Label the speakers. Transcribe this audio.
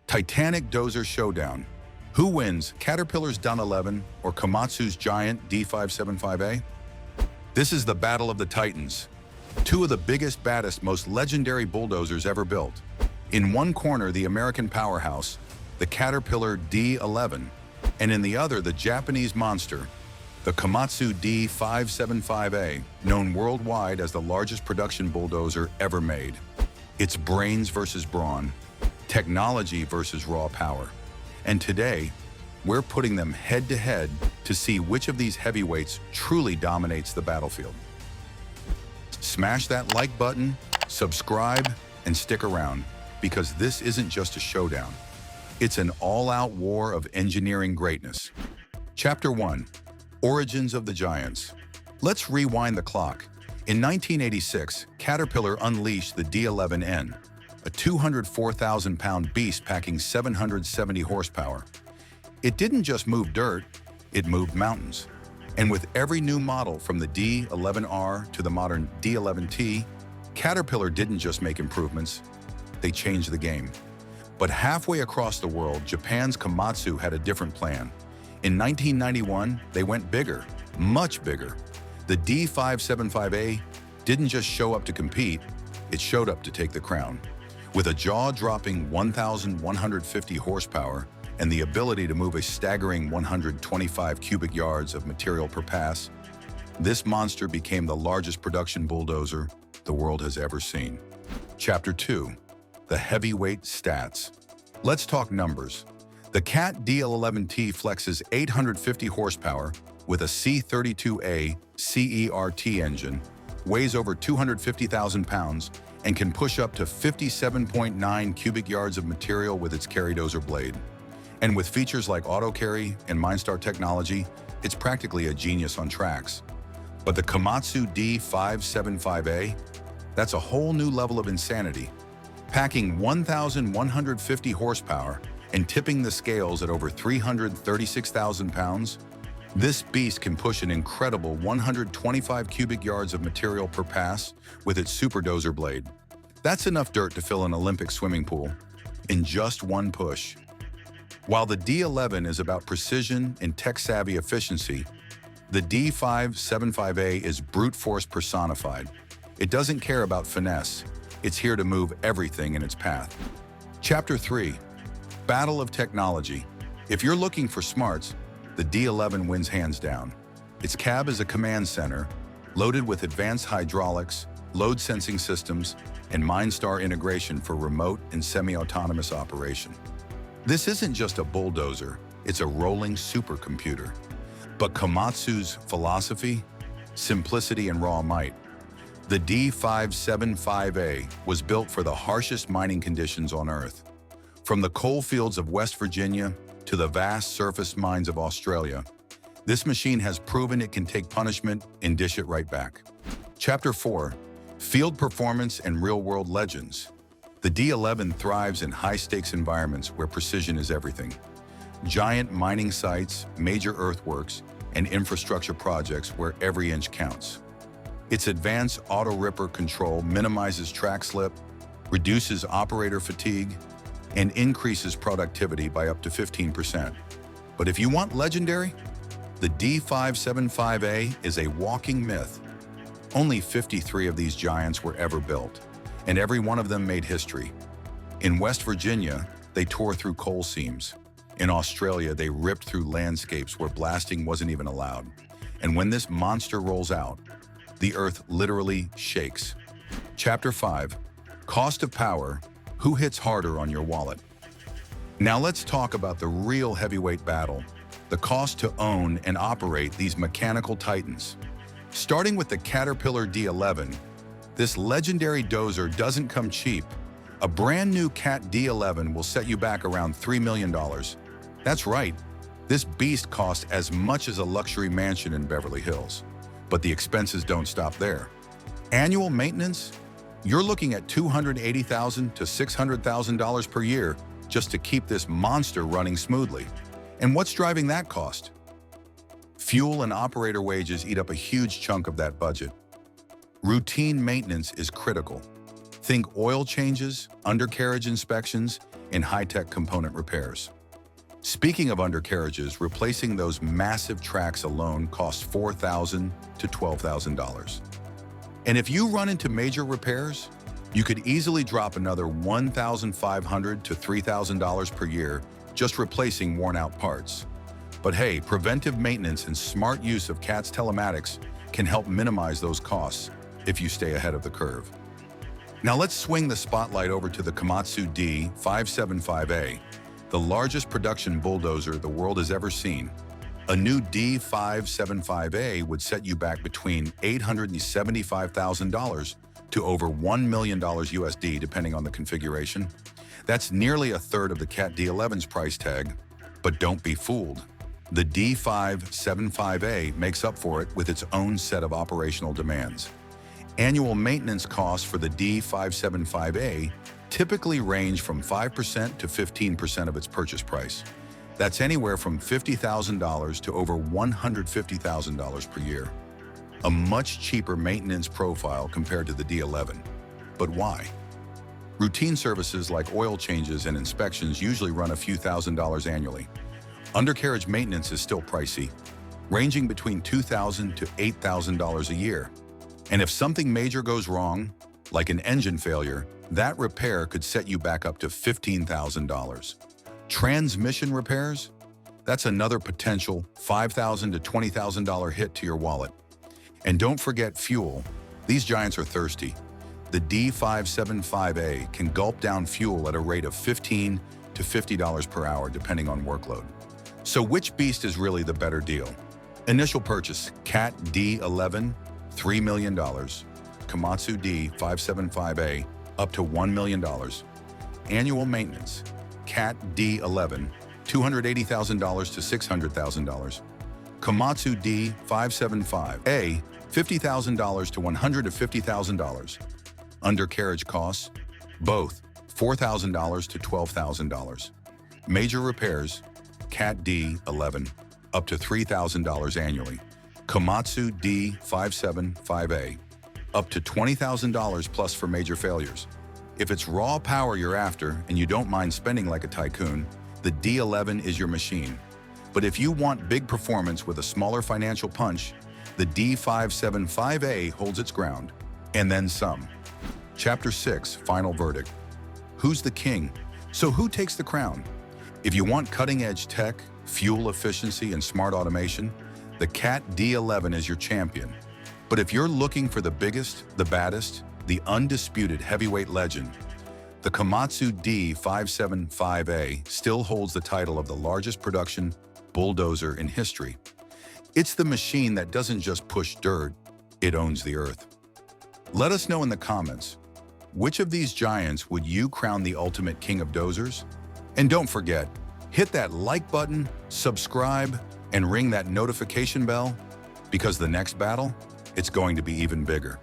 Speaker 1: Titanic Dozer Showdown. Who wins, Caterpillar's D11 or Komatsu's giant D575A? This is the battle of the Titans. Two of the biggest, baddest, most legendary bulldozers ever built. In one corner, the American powerhouse, the Caterpillar D11, and in the other, the Japanese monster, the Komatsu D575A, known worldwide as the largest production bulldozer ever made. It's brains versus brawn, technology versus raw power. And today, we're putting them head-to-head to see which of these heavyweights truly dominates the battlefield. Smash that like button, subscribe, and stick around, because this isn't just a showdown. It's an all-out war of engineering greatness. Chapter 1. Origins of the Giants. Let's rewind the clock. In 1986, Caterpillar unleashed the D11N, a 204,000-pound beast packing 770 horsepower. It didn't just move dirt, it moved mountains. And with every new model from the D11R to the modern D11T, Caterpillar didn't just make improvements, they changed the game. But halfway across the world, Japan's Komatsu had a different plan. In 1991, they went bigger, much bigger. The D575A didn't just show up to compete, it showed up to take the crown. With a jaw-dropping 1,150 horsepower and the ability to move a staggering 125 cubic yards of material per pass, this monster became the largest production bulldozer the world has ever seen. Chapter 2. The Heavyweight Stats. Let's talk numbers. The Cat D11T flexes 850 horsepower with a C32A CERT engine, weighs over 250,000 pounds, and can push up to 57.9 cubic yards of material with its carry-dozer blade. And with features like auto carry and MineStar technology, it's practically a genius on tracks. But the Komatsu D575A, that's a whole new level of insanity. Packing 1,150 horsepower and tipping the scales at over 336,000 pounds, this beast can push an incredible 125 cubic yards of material per pass with its super dozer blade. That's enough dirt to fill an Olympic swimming pool in just one push. While the D11 is about precision and tech-savvy efficiency, the D575A is brute force personified. It doesn't care about finesse. It's here to move everything in its path. Chapter 3. Battle of Technology. If you're looking for smarts, the D11 wins hands down. Its cab is a command center, loaded with advanced hydraulics, load sensing systems, and MineStar integration for remote and semi-autonomous operation. This isn't just a bulldozer, it's a rolling supercomputer. But Komatsu's philosophy, simplicity, and raw might. The D575A was built for the harshest mining conditions on Earth. From the coal fields of West Virginia to the vast surface mines of Australia, this machine has proven it can take punishment and dish it right back. Chapter 4. Field Performance and Real-World Legends. The D11 thrives in high-stakes environments where precision is everything. Giant mining sites, major earthworks, and infrastructure projects where every inch counts. Its advanced auto-ripper control minimizes track slip, reduces operator fatigue, and increases productivity by up to 15%. But if you want legendary, the D575A is a walking myth. Only 53 of these giants were ever built, and every one of them made history. In West Virginia, they tore through coal seams. In Australia, they ripped through landscapes where blasting wasn't even allowed. And when this monster rolls out, the earth literally shakes. Chapter 5. Cost of power. Who hits harder on your wallet? Now let's talk about the real heavyweight battle, the cost to own and operate these mechanical titans. Starting with the Caterpillar D11, this legendary dozer doesn't come cheap. A brand new Cat D11 will set you back around $3 million. That's right, this beast costs as much as a luxury mansion in Beverly Hills. But the expenses don't stop there. Annual maintenance? You're looking at $280,000 to $600,000 per year just to keep this monster running smoothly. And what's driving that cost? Fuel and operator wages eat up a huge chunk of that budget. Routine maintenance is critical. Think oil changes, undercarriage inspections, in high-tech component repairs. Speaking of undercarriages, replacing those massive tracks alone costs $4,000 to $12,000. And if you run into major repairs, you could easily drop another $1,500 to $3,000 per year just replacing worn-out parts. But hey, preventive maintenance and smart use of CAT's telematics can help minimize those costs if you stay ahead of the curve. Now let's swing the spotlight over to the Komatsu D575A, the largest production bulldozer the world has ever seen. A new D575A would set you back between $875,000 to over $1 million USD, depending on the configuration. That's nearly a third of the Cat D11's price tag. But don't be fooled. The D575A makes up for it with its own set of operational demands. Annual maintenance costs for the D575A typically range from 5% to 15% of its purchase price. That's anywhere from $50,000 to over $150,000 per year. A much cheaper maintenance profile compared to the D11. But why? Routine services like oil changes and inspections usually run a few $1,000s annually. Undercarriage maintenance is still pricey, ranging between $2,000 to $8,000 a year. And if something major goes wrong, like an engine failure, that repair could set you back up to $15,000. Transmission repairs? That's another potential $5,000 to $20,000 hit to your wallet. And don't forget fuel. These giants are thirsty. The D575A can gulp down fuel at a rate of $15 to $50 per hour, depending on workload. So which beast is really the better deal? Initial purchase, Cat D11, $3 million. Komatsu D575A, up to $1 million. Annual maintenance, Cat D11, $280,000 to $600,000. Komatsu D575A, $50,000 to $150,000. Undercarriage costs, both $4,000 to $12,000. Major repairs, Cat D11, up to $3,000 annually. Komatsu D575A, up to $20,000 plus for major failures. If it's raw power you're after and you don't mind spending like a tycoon, the D11 is your machine. But if you want big performance with a smaller financial punch, the D575A holds its ground, and then some. Chapter 6, Final Verdict. Who's the king? So who takes the crown? If you want cutting-edge tech, fuel efficiency, and smart automation, the Cat D11 is your champion. But if you're looking for the biggest, the baddest, the undisputed heavyweight legend, the Komatsu D575A still holds the title of the largest production bulldozer in history. It's the machine that doesn't just push dirt, it owns the earth. Let us know in the comments, which of these giants would you crown the ultimate king of dozers? And don't forget, hit that like button, subscribe, and ring that notification bell, because the next battle, it's going to be even bigger.